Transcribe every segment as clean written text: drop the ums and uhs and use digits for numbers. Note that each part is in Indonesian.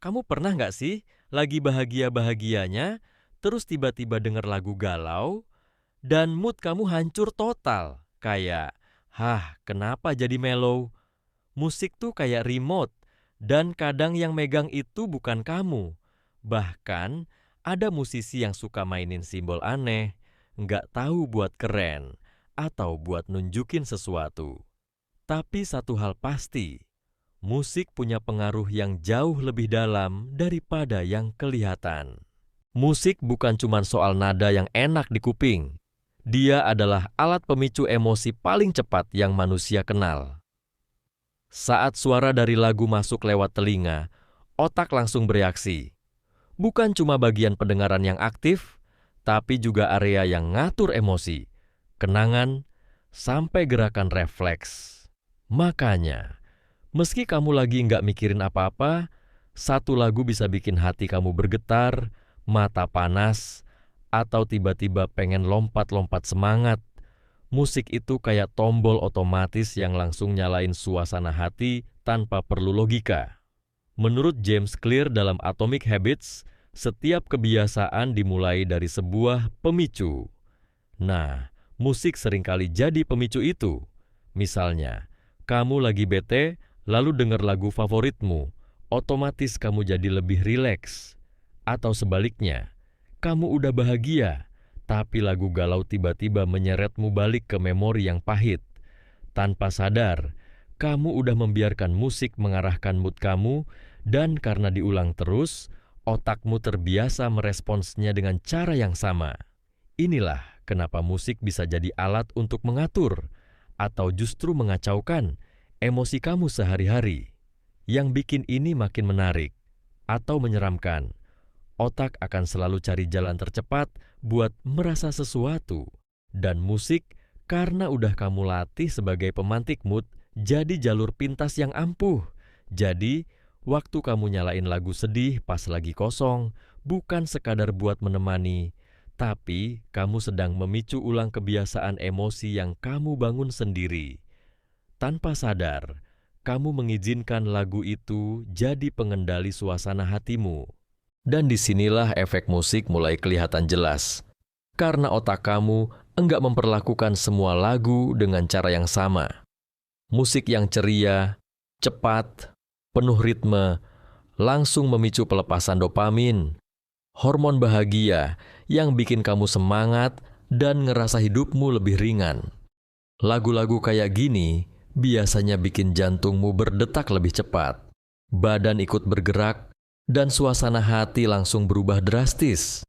Kamu pernah nggak sih lagi bahagia-bahagianya, terus tiba-tiba denger lagu galau, dan mood kamu hancur total? Kayak, kenapa jadi mellow? Musik tuh kayak remote, dan kadang yang megang itu bukan kamu. Bahkan, ada musisi yang suka mainin simbol aneh, nggak tahu buat keren, atau buat nunjukin sesuatu. Tapi satu hal pasti, musik punya pengaruh yang jauh lebih dalam daripada yang kelihatan. Musik bukan cuma soal nada yang enak di kuping. Dia adalah alat pemicu emosi paling cepat yang manusia kenal. Saat suara dari lagu masuk lewat telinga, otak langsung bereaksi. Bukan cuma bagian pendengaran yang aktif, tapi juga area yang ngatur emosi, kenangan, sampai gerakan refleks. Makanya, meski kamu lagi nggak mikirin apa-apa, satu lagu bisa bikin hati kamu bergetar, mata panas, atau tiba-tiba pengen lompat-lompat semangat. Musik itu kayak tombol otomatis yang langsung nyalain suasana hati tanpa perlu logika. Menurut James Clear dalam Atomic Habits, setiap kebiasaan dimulai dari sebuah pemicu. Nah, musik seringkali jadi pemicu itu. Misalnya, kamu lagi bete, lalu denger lagu favoritmu, otomatis kamu jadi lebih rileks. Atau sebaliknya, kamu udah bahagia, tapi lagu galau tiba-tiba menyeretmu balik ke memori yang pahit. Tanpa sadar, kamu udah membiarkan musik mengarahkan mood kamu, dan karena diulang terus, otakmu terbiasa meresponsnya dengan cara yang sama. Inilah kenapa musik bisa jadi alat untuk mengatur, atau justru mengacaukan, emosi kamu sehari-hari. Yang bikin ini makin menarik, atau menyeramkan, otak akan selalu cari jalan tercepat buat merasa sesuatu. Dan musik, karena udah kamu latih sebagai pemantik mood, jadi jalur pintas yang ampuh. Jadi, waktu kamu nyalain lagu sedih pas lagi kosong, bukan sekadar buat menemani, tapi kamu sedang memicu ulang kebiasaan emosi yang kamu bangun sendiri. Tanpa sadar, kamu mengizinkan lagu itu jadi pengendali suasana hatimu. Dan disinilah efek musik mulai kelihatan jelas. Karena otak kamu enggak memperlakukan semua lagu dengan cara yang sama. Musik yang ceria, cepat, penuh ritme, langsung memicu pelepasan dopamin, hormon bahagia yang bikin kamu semangat dan ngerasa hidupmu lebih ringan. Lagu-lagu kayak gini biasanya bikin jantungmu berdetak lebih cepat, badan ikut bergerak, dan suasana hati langsung berubah drastis.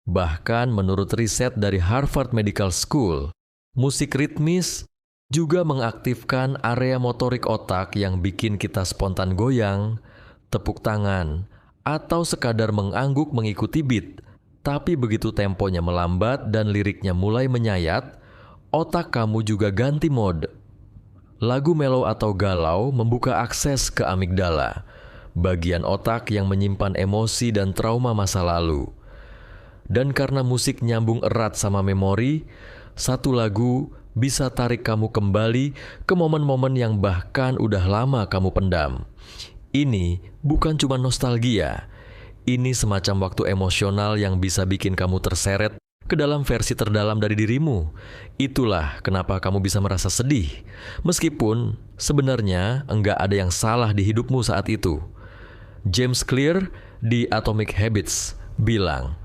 Bahkan menurut riset dari Harvard Medical School, musik ritmis juga mengaktifkan area motorik otak yang bikin kita spontan goyang, tepuk tangan, atau sekadar mengangguk mengikuti beat. Tapi begitu temponya melambat dan liriknya mulai menyayat, otak kamu juga ganti mode. Lagu mellow atau galau membuka akses ke amigdala, bagian otak yang menyimpan emosi dan trauma masa lalu. Dan karena musik nyambung erat sama memori, satu lagu bisa tarik kamu kembali ke momen-momen yang bahkan udah lama kamu pendam. Ini bukan cuma nostalgia, ini semacam waktu emosional yang bisa bikin kamu terseret ke dalam versi terdalam dari dirimu. Itulah kenapa kamu bisa merasa sedih, meskipun sebenarnya enggak ada yang salah di hidupmu saat itu. James Clear di Atomic Habits bilang,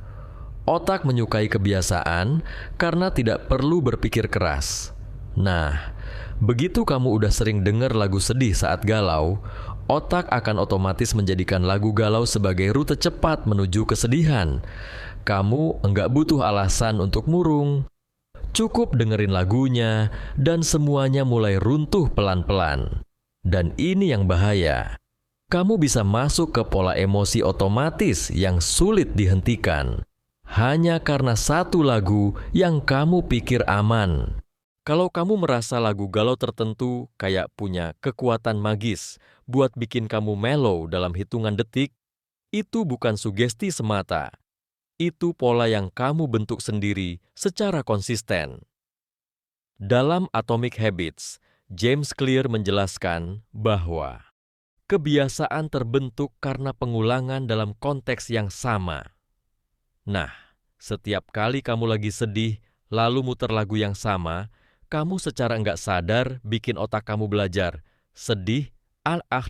otak menyukai kebiasaan karena tidak perlu berpikir keras. Nah, begitu kamu udah sering dengar lagu sedih saat galau, otak akan otomatis menjadikan lagu galau sebagai rute cepat menuju kesedihan. Kamu enggak butuh alasan untuk murung. Cukup dengerin lagunya dan semuanya mulai runtuh pelan-pelan. Dan ini yang bahaya. Kamu bisa masuk ke pola emosi otomatis yang sulit dihentikan. Hanya karena satu lagu yang kamu pikir aman. Kalau kamu merasa lagu galau tertentu kayak punya kekuatan magis buat bikin kamu mellow dalam hitungan detik, itu bukan sugesti semata. Itu pola yang kamu bentuk sendiri secara konsisten. Dalam Atomic Habits, James Clear menjelaskan bahwa Kebiasaan terbentuk karena pengulangan dalam konteks yang sama. Nah, setiap kali kamu lagi sedih, lalu muter lagu yang sama, kamu secara nggak sadar bikin otak kamu belajar, sedih,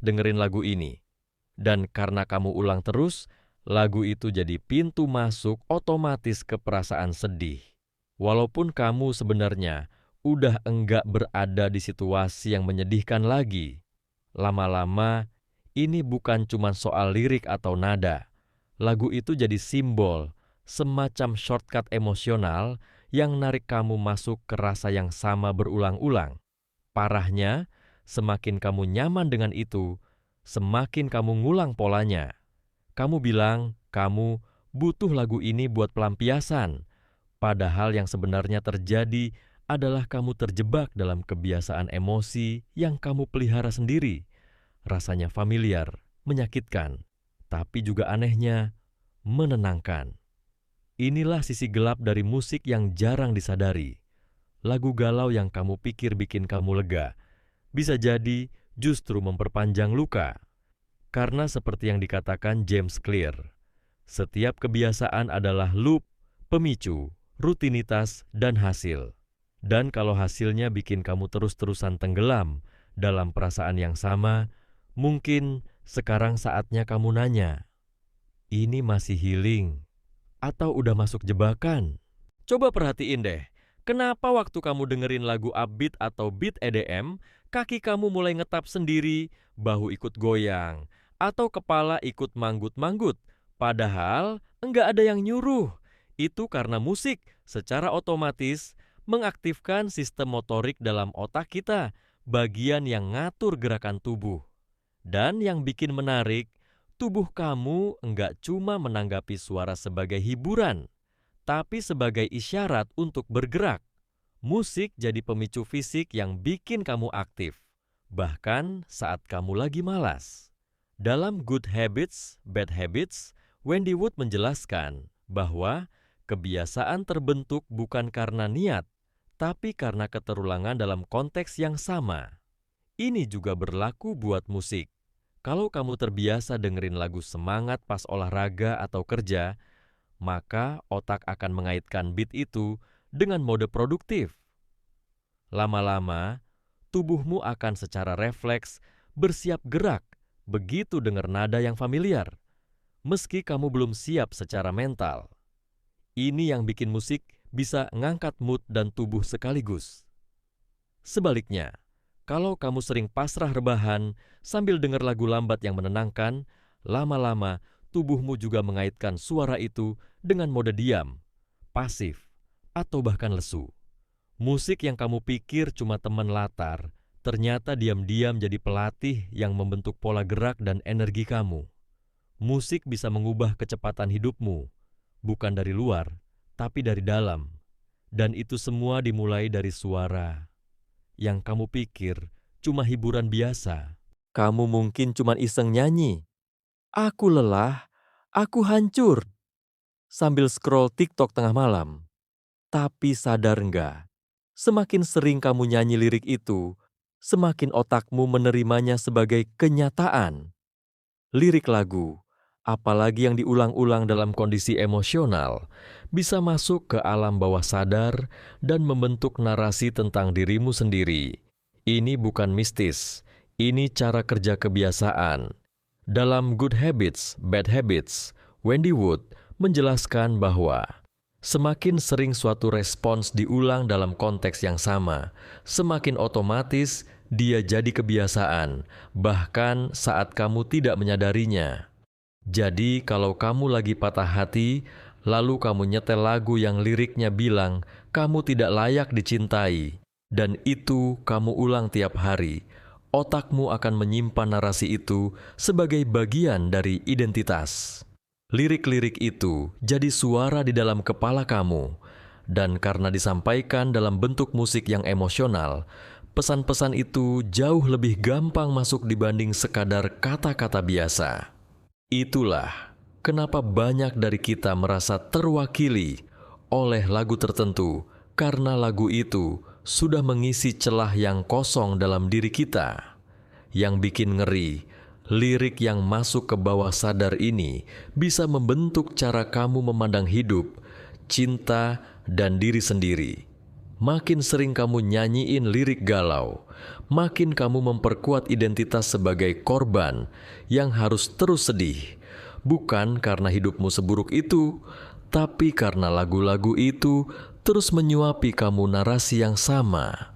dengerin lagu ini. Dan karena kamu ulang terus, lagu itu jadi pintu masuk otomatis ke perasaan sedih. Walaupun kamu sebenarnya udah enggak berada di situasi yang menyedihkan lagi. Lama-lama, ini bukan cuma soal lirik atau nada. Lagu itu jadi simbol, semacam shortcut emosional yang narik kamu masuk ke rasa yang sama berulang-ulang. Parahnya, semakin kamu nyaman dengan itu, semakin kamu ngulang polanya. Kamu bilang kamu butuh lagu ini buat pelampiasan, padahal yang sebenarnya terjadi adalah kamu terjebak dalam kebiasaan emosi yang kamu pelihara sendiri. Rasanya familiar, menyakitkan, tapi juga anehnya menenangkan. Inilah sisi gelap dari musik yang jarang disadari. Lagu galau yang kamu pikir bikin kamu lega, bisa jadi justru memperpanjang luka. Karena seperti yang dikatakan James Clear, setiap kebiasaan adalah loop, pemicu, rutinitas, dan hasil. Dan kalau hasilnya bikin kamu terus-terusan tenggelam dalam perasaan yang sama, mungkin sekarang saatnya kamu nanya, ini masih healing atau udah masuk jebakan? Coba perhatiin deh, kenapa waktu kamu dengerin lagu upbeat atau beat EDM, kaki kamu mulai ngetap sendiri, bahu ikut goyang, atau kepala ikut manggut-manggut, padahal enggak ada yang nyuruh. Itu karena musik secara otomatis mengaktifkan sistem motorik dalam otak kita, bagian yang ngatur gerakan tubuh. Dan yang bikin menarik, tubuh kamu enggak cuma menanggapi suara sebagai hiburan, tapi sebagai isyarat untuk bergerak. Musik jadi pemicu fisik yang bikin kamu aktif, bahkan saat kamu lagi malas. Dalam Good Habits, Bad Habits, Wendy Wood menjelaskan bahwa kebiasaan terbentuk bukan karena niat, tapi karena keterulangan dalam konteks yang sama. Ini juga berlaku buat musik. Kalau kamu terbiasa dengerin lagu semangat pas olahraga atau kerja, maka otak akan mengaitkan beat itu dengan mode produktif. Lama-lama, tubuhmu akan secara refleks bersiap gerak begitu dengar nada yang familiar, meski kamu belum siap secara mental. Ini yang bikin musik bisa ngangkat mood dan tubuh sekaligus. Sebaliknya, kalau kamu sering pasrah rebahan sambil dengar lagu lambat yang menenangkan, lama-lama tubuhmu juga mengaitkan suara itu dengan mode diam, pasif, atau bahkan lesu. Musik yang kamu pikir cuma teman latar, ternyata diam-diam jadi pelatih yang membentuk pola gerak dan energi kamu. Musik bisa mengubah kecepatan hidupmu, bukan dari luar, tapi dari dalam. Dan itu semua dimulai dari suara yang kamu pikir cuma hiburan biasa. Kamu mungkin cuma iseng nyanyi, "Aku lelah, aku hancur," sambil scroll TikTok tengah malam. Tapi sadar nggak, semakin sering kamu nyanyi lirik itu, semakin otakmu menerimanya sebagai kenyataan. Lirik lagu, apalagi yang diulang-ulang dalam kondisi emosional, bisa masuk ke alam bawah sadar dan membentuk narasi tentang dirimu sendiri. Ini bukan mistis, ini cara kerja kebiasaan. Dalam Good Habits, Bad Habits, Wendy Wood menjelaskan bahwa semakin sering suatu respons diulang dalam konteks yang sama, semakin otomatis dia jadi kebiasaan, bahkan saat kamu tidak menyadarinya. Jadi kalau kamu lagi patah hati, lalu kamu nyetel lagu yang liriknya bilang kamu tidak layak dicintai, dan itu kamu ulang tiap hari, otakmu akan menyimpan narasi itu sebagai bagian dari identitas. Lirik-lirik itu jadi suara di dalam kepala kamu, dan karena disampaikan dalam bentuk musik yang emosional, pesan-pesan itu jauh lebih gampang masuk dibanding sekadar kata-kata biasa. Itulah kenapa banyak dari kita merasa terwakili oleh lagu tertentu, karena lagu itu sudah mengisi celah yang kosong dalam diri kita. Yang bikin ngeri, Lirik yang masuk ke bawah sadar ini bisa membentuk cara kamu memandang hidup, cinta, dan diri sendiri. Makin sering kamu nyanyiin lirik galau, makin kamu memperkuat identitas sebagai korban yang harus terus sedih. Bukan karena hidupmu seburuk itu, tapi karena lagu-lagu itu terus menyuapi kamu narasi yang sama.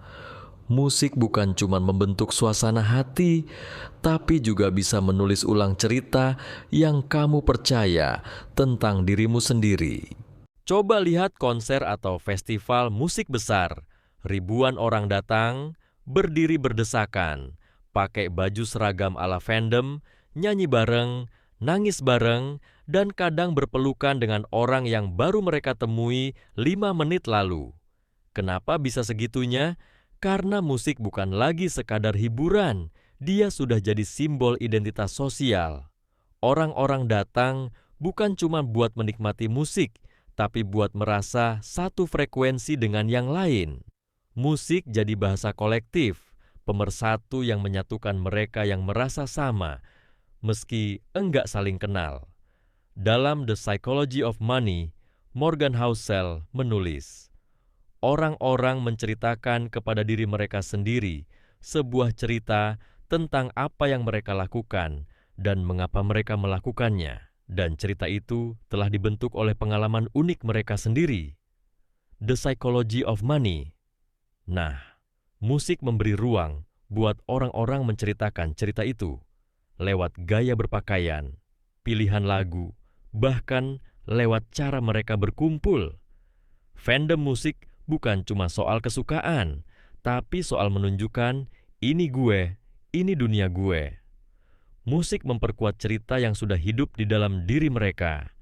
Musik bukan cuma membentuk suasana hati, tapi juga bisa menulis ulang cerita yang kamu percaya tentang dirimu sendiri. Coba lihat konser atau festival musik besar. Ribuan orang datang, berdiri berdesakan, pakai baju seragam ala fandom, nyanyi bareng, nangis bareng, dan kadang berpelukan dengan orang yang baru mereka temui 5 menit lalu. Kenapa bisa segitunya? Karena musik bukan lagi sekadar hiburan, dia sudah jadi simbol identitas sosial. Orang-orang datang bukan cuma buat menikmati musik, tapi buat merasa satu frekuensi dengan yang lain. Musik jadi bahasa kolektif, pemersatu yang menyatukan mereka yang merasa sama, meski enggak saling kenal. Dalam The Psychology of Money, Morgan Housel menulis, orang-orang menceritakan kepada diri mereka sendiri sebuah cerita tentang apa yang mereka lakukan dan mengapa mereka melakukannya. Dan cerita itu telah dibentuk oleh pengalaman unik mereka sendiri. The Psychology of Money. Nah, musik memberi ruang buat orang-orang menceritakan cerita itu lewat gaya berpakaian, pilihan lagu, bahkan lewat cara mereka berkumpul. Fandom musik bukan cuma soal kesukaan, tapi soal menunjukkan ini gue, ini dunia gue. Musik memperkuat cerita yang sudah hidup di dalam diri mereka.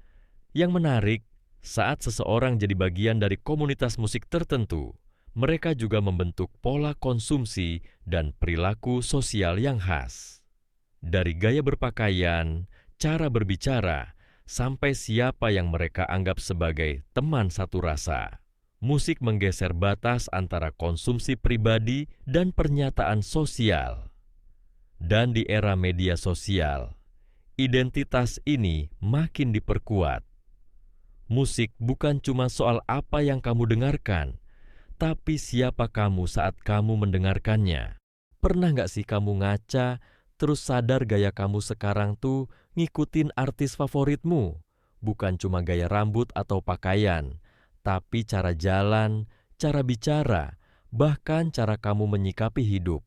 Yang menarik, saat seseorang jadi bagian dari komunitas musik tertentu, mereka juga membentuk pola konsumsi dan perilaku sosial yang khas. Dari gaya berpakaian, cara berbicara, sampai siapa yang mereka anggap sebagai teman satu rasa. Musik menggeser batas antara konsumsi pribadi dan pernyataan sosial. Dan di era media sosial, identitas ini makin diperkuat. Musik bukan cuma soal apa yang kamu dengarkan, tapi siapa kamu saat kamu mendengarkannya. Pernah nggak sih kamu ngaca, terus sadar gaya kamu sekarang tuh ngikutin artis favoritmu? Bukan cuma gaya rambut atau pakaian, tapi cara jalan, cara bicara, bahkan cara kamu menyikapi hidup.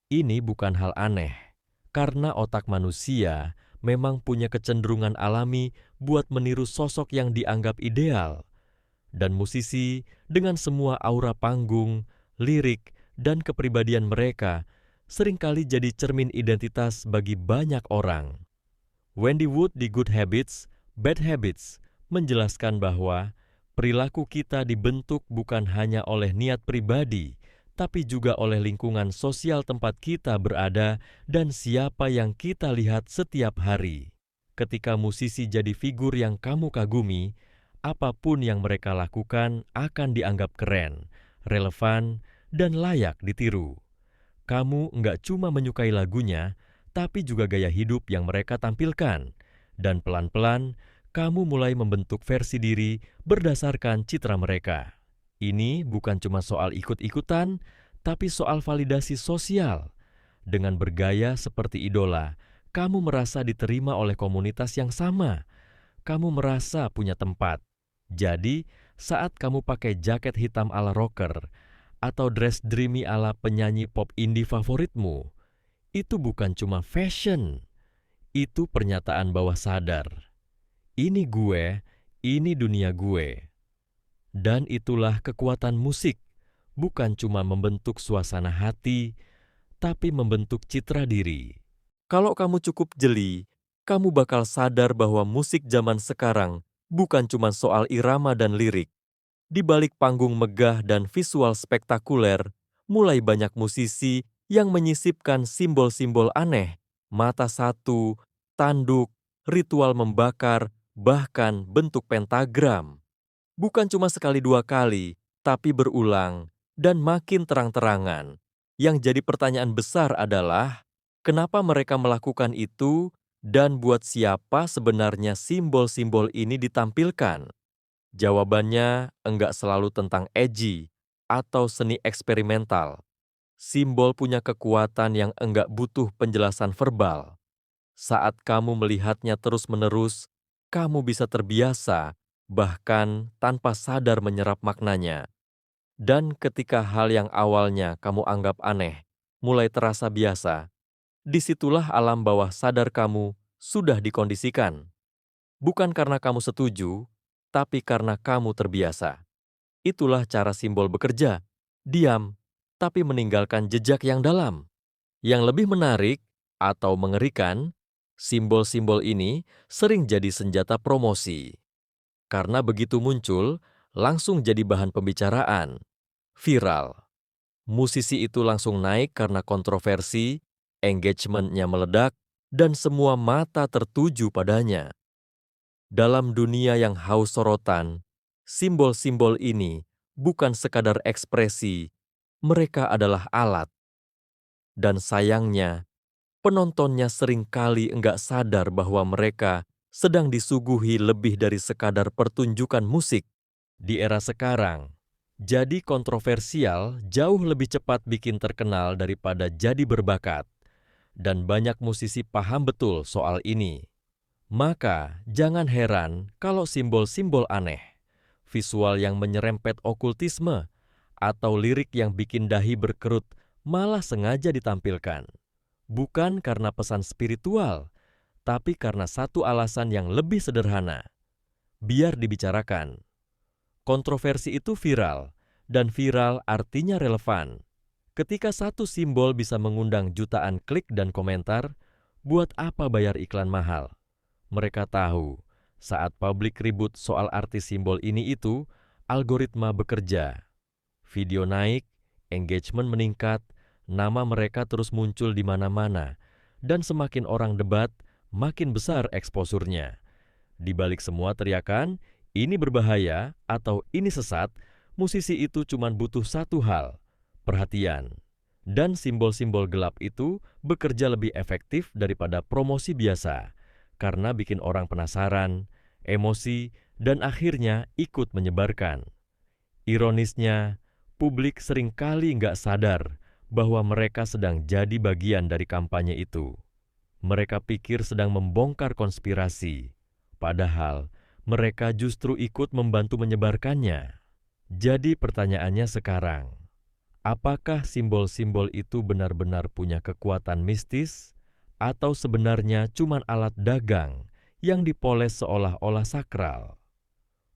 Ini bukan hal aneh, karena otak manusia memang punya kecenderungan alami buat meniru sosok yang dianggap ideal. Dan musisi dengan semua aura panggung, lirik, dan kepribadian mereka seringkali jadi cermin identitas bagi banyak orang. Wendy Wood di Good Habits, Bad Habits menjelaskan bahwa perilaku kita dibentuk bukan hanya oleh niat pribadi, tapi juga oleh lingkungan sosial tempat kita berada dan siapa yang kita lihat setiap hari. Ketika musisi jadi figur yang kamu kagumi, apapun yang mereka lakukan akan dianggap keren, relevan, dan layak ditiru. Kamu nggak cuma menyukai lagunya, tapi juga gaya hidup yang mereka tampilkan. Dan pelan-pelan, kamu mulai membentuk versi diri berdasarkan citra mereka. Ini bukan cuma soal ikut-ikutan, tapi soal validasi sosial. Dengan bergaya seperti idola, kamu merasa diterima oleh komunitas yang sama. Kamu merasa punya tempat. Jadi, saat kamu pakai jaket hitam ala rocker atau dress dreamy ala penyanyi pop indie favoritmu, itu bukan cuma fashion. Itu pernyataan bawah sadar. Ini gue, ini dunia gue. Dan itulah kekuatan musik, bukan cuma membentuk suasana hati, tapi membentuk citra diri. Kalau kamu cukup jeli, kamu bakal sadar bahwa musik zaman sekarang bukan cuma soal irama dan lirik. Di balik panggung megah dan visual spektakuler, mulai banyak musisi yang menyisipkan simbol-simbol aneh, mata satu, tanduk, ritual membakar, bahkan bentuk pentagram. Bukan cuma sekali dua kali, tapi berulang dan makin terang-terangan. Yang jadi pertanyaan besar adalah, Kenapa mereka melakukan itu dan buat siapa sebenarnya simbol-simbol ini ditampilkan? Jawabannya enggak selalu tentang edgy atau seni eksperimental. Simbol punya kekuatan yang enggak butuh penjelasan verbal. Saat kamu melihatnya terus-menerus, kamu bisa terbiasa, bahkan tanpa sadar menyerap maknanya. Dan ketika hal yang awalnya kamu anggap aneh, mulai terasa biasa, disitulah alam bawah sadar kamu sudah dikondisikan. Bukan karena kamu setuju, tapi karena kamu terbiasa. Itulah cara simbol bekerja, diam, tapi meninggalkan jejak yang dalam. Yang lebih menarik atau mengerikan, simbol-simbol ini sering jadi senjata promosi. Karena begitu muncul, langsung jadi bahan pembicaraan, viral. Musisi itu langsung naik karena kontroversi, engagement-nya meledak, dan semua mata tertuju padanya. Dalam dunia yang haus sorotan, simbol-simbol ini bukan sekadar ekspresi, mereka adalah alat. Dan sayangnya, penontonnya seringkali enggak sadar bahwa mereka sedang disuguhi lebih dari sekadar pertunjukan musik. Di era sekarang, jadi kontroversial jauh lebih cepat bikin terkenal daripada jadi berbakat. Dan banyak musisi paham betul soal ini. Maka jangan heran kalau simbol-simbol aneh, visual yang menyerempet okultisme, atau lirik yang bikin dahi berkerut malah sengaja ditampilkan. Bukan karena pesan spiritual, tapi karena satu alasan yang lebih sederhana. Biar dibicarakan. Kontroversi itu viral, dan viral artinya relevan. Ketika satu simbol bisa mengundang jutaan klik dan komentar, buat apa bayar iklan mahal? Mereka tahu, saat publik ribut soal arti simbol ini itu, algoritma bekerja. Video naik, engagement meningkat, nama mereka terus muncul di mana-mana, dan semakin orang debat, makin besar eksposurnya. Di balik semua teriakan, ini berbahaya atau ini sesat, musisi itu cuma butuh satu hal, perhatian. Dan simbol-simbol gelap itu bekerja lebih efektif daripada promosi biasa, karena bikin orang penasaran, emosi, dan akhirnya ikut menyebarkan. Ironisnya, publik seringkali nggak sadar bahwa mereka sedang jadi bagian dari kampanye itu. Mereka pikir sedang membongkar konspirasi, padahal mereka justru ikut membantu menyebarkannya. Jadi pertanyaannya sekarang, apakah simbol-simbol itu benar-benar punya kekuatan mistis, atau sebenarnya cuma alat dagang yang dipoles seolah-olah sakral?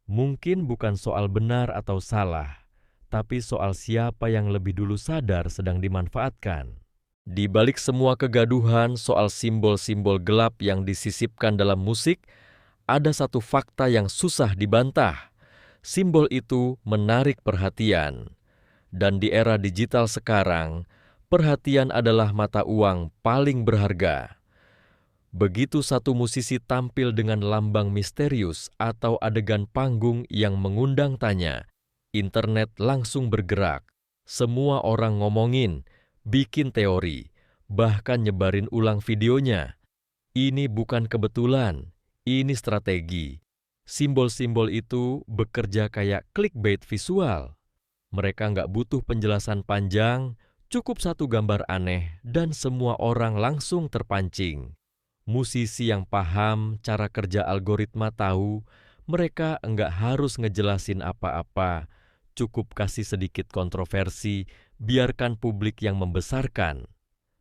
Mungkin bukan soal benar atau salah, tapi soal siapa yang lebih dulu sadar sedang dimanfaatkan. Di balik semua kegaduhan soal simbol-simbol gelap yang disisipkan dalam musik, ada satu fakta yang susah dibantah. Simbol itu menarik perhatian. Dan di era digital sekarang, perhatian adalah mata uang paling berharga. Begitu satu musisi tampil dengan lambang misterius atau adegan panggung yang mengundang tanya, internet langsung bergerak. Semua orang ngomongin, bikin teori, bahkan nyebarin ulang videonya. Ini bukan kebetulan, ini strategi. Simbol-simbol itu bekerja kayak clickbait visual. Mereka nggak butuh penjelasan panjang, cukup satu gambar aneh dan semua orang langsung terpancing. Musisi yang paham cara kerja algoritma tahu mereka enggak harus ngejelasin apa-apa, cukup kasih sedikit kontroversi, biarkan publik yang membesarkan.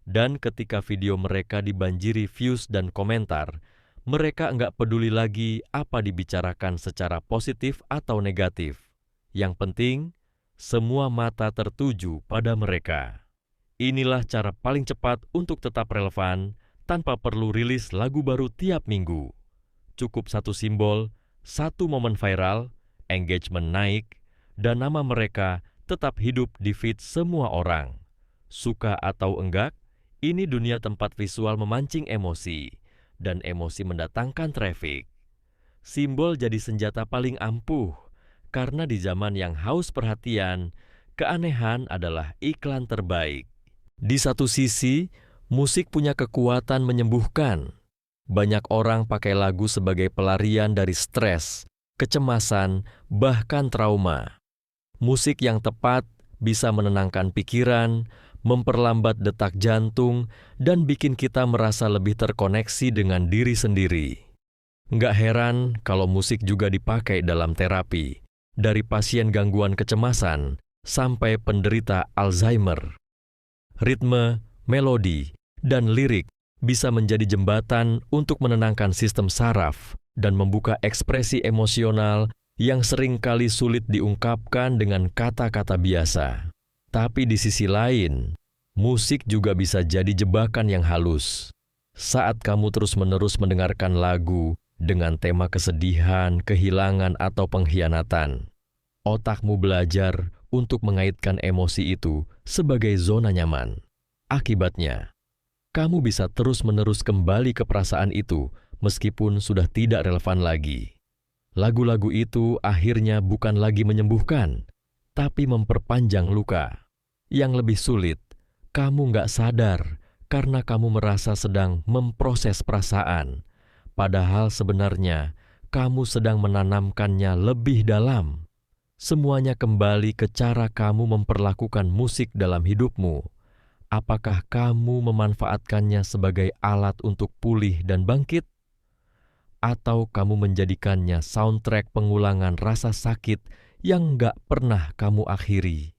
Dan ketika video mereka dibanjiri views dan komentar, mereka enggak peduli lagi apa dibicarakan secara positif atau negatif. Yang penting, semua mata tertuju pada mereka. Inilah cara paling cepat untuk tetap relevan, tanpa perlu rilis lagu baru tiap minggu. Cukup satu simbol, satu momen viral, engagement naik, dan nama mereka tetap hidup di feed semua orang. Suka atau enggak, ini dunia tempat visual memancing emosi, dan emosi mendatangkan traffic. Simbol jadi senjata paling ampuh, karena di zaman yang haus perhatian, keanehan adalah iklan terbaik. Di satu sisi, Musik punya kekuatan menyembuhkan. Banyak orang pakai lagu sebagai pelarian dari stres, kecemasan, bahkan trauma. Musik yang tepat bisa menenangkan pikiran, memperlambat detak jantung, dan bikin kita merasa lebih terkoneksi dengan diri sendiri. Nggak heran kalau musik juga dipakai dalam terapi, dari pasien gangguan kecemasan sampai penderita Alzheimer. Ritme, melodi, dan lirik bisa menjadi jembatan untuk menenangkan sistem saraf dan membuka ekspresi emosional yang seringkali sulit diungkapkan dengan kata-kata biasa. Tapi di sisi lain, musik juga bisa jadi jebakan yang halus. Saat kamu terus-menerus mendengarkan lagu dengan tema kesedihan, kehilangan, atau pengkhianatan, otakmu belajar untuk mengaitkan emosi itu sebagai zona nyaman. Akibatnya, kamu bisa terus-menerus kembali ke perasaan itu meskipun sudah tidak relevan lagi. Lagu-lagu itu akhirnya bukan lagi menyembuhkan, tapi memperpanjang luka. Yang lebih sulit, kamu nggak sadar karena kamu merasa sedang memproses perasaan, padahal sebenarnya kamu sedang menanamkannya lebih dalam. Semuanya kembali ke cara kamu memperlakukan musik dalam hidupmu. Apakah kamu memanfaatkannya sebagai alat untuk pulih dan bangkit? Atau kamu menjadikannya soundtrack pengulangan rasa sakit yang nggak pernah kamu akhiri?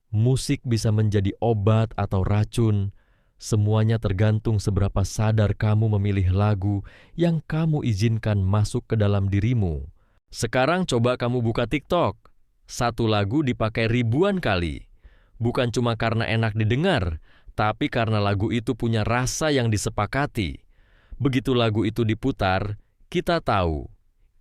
Musik bisa menjadi obat atau racun. Semuanya tergantung seberapa sadar kamu memilih lagu yang kamu izinkan masuk ke dalam dirimu. Sekarang coba kamu buka TikTok. Satu lagu dipakai ribuan kali. Bukan cuma karena enak didengar, tapi karena lagu itu punya rasa yang disepakati. Begitu lagu itu diputar, kita tahu,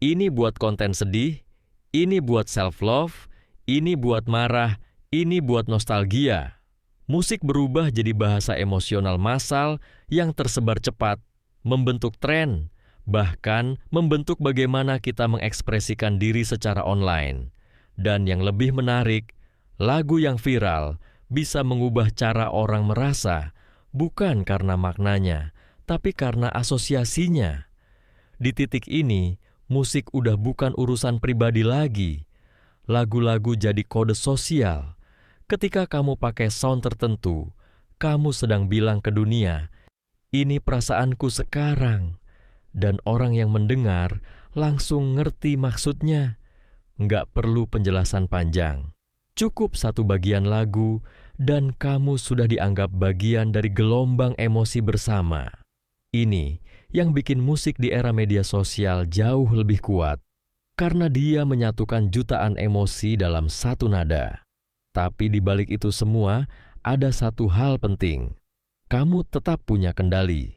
ini buat konten sedih, ini buat self-love, ini buat marah, ini buat nostalgia. Musik berubah jadi bahasa emosional massal yang tersebar cepat, membentuk tren, bahkan membentuk bagaimana kita mengekspresikan diri secara online. Dan yang lebih menarik, lagu yang viral bisa mengubah cara orang merasa, bukan karena maknanya, tapi karena asosiasinya. Di titik ini, musik udah bukan urusan pribadi lagi. Lagu-lagu jadi kode sosial. Ketika kamu pakai sound tertentu, kamu sedang bilang ke dunia, ini perasaanku sekarang. Dan orang yang mendengar langsung ngerti maksudnya. Nggak perlu penjelasan panjang. Cukup satu bagian lagu, dan kamu sudah dianggap bagian dari gelombang emosi bersama. Ini yang bikin musik di era media sosial jauh lebih kuat, karena dia menyatukan jutaan emosi dalam satu nada. Tapi di balik itu semua, ada satu hal penting. Kamu tetap punya kendali.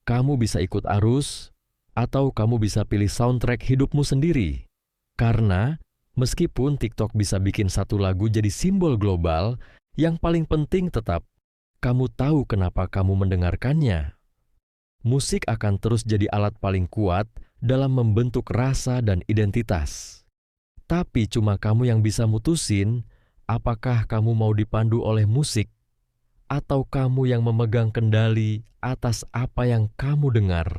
Kamu bisa ikut arus, atau kamu bisa pilih soundtrack hidupmu sendiri. Karena meskipun TikTok bisa bikin satu lagu jadi simbol global, yang paling penting tetap, kamu tahu kenapa kamu mendengarkannya. Musik akan terus jadi alat paling kuat dalam membentuk rasa dan identitas. Tapi cuma kamu yang bisa mutusin, apakah kamu mau dipandu oleh musik, atau kamu yang memegang kendali atas apa yang kamu dengar.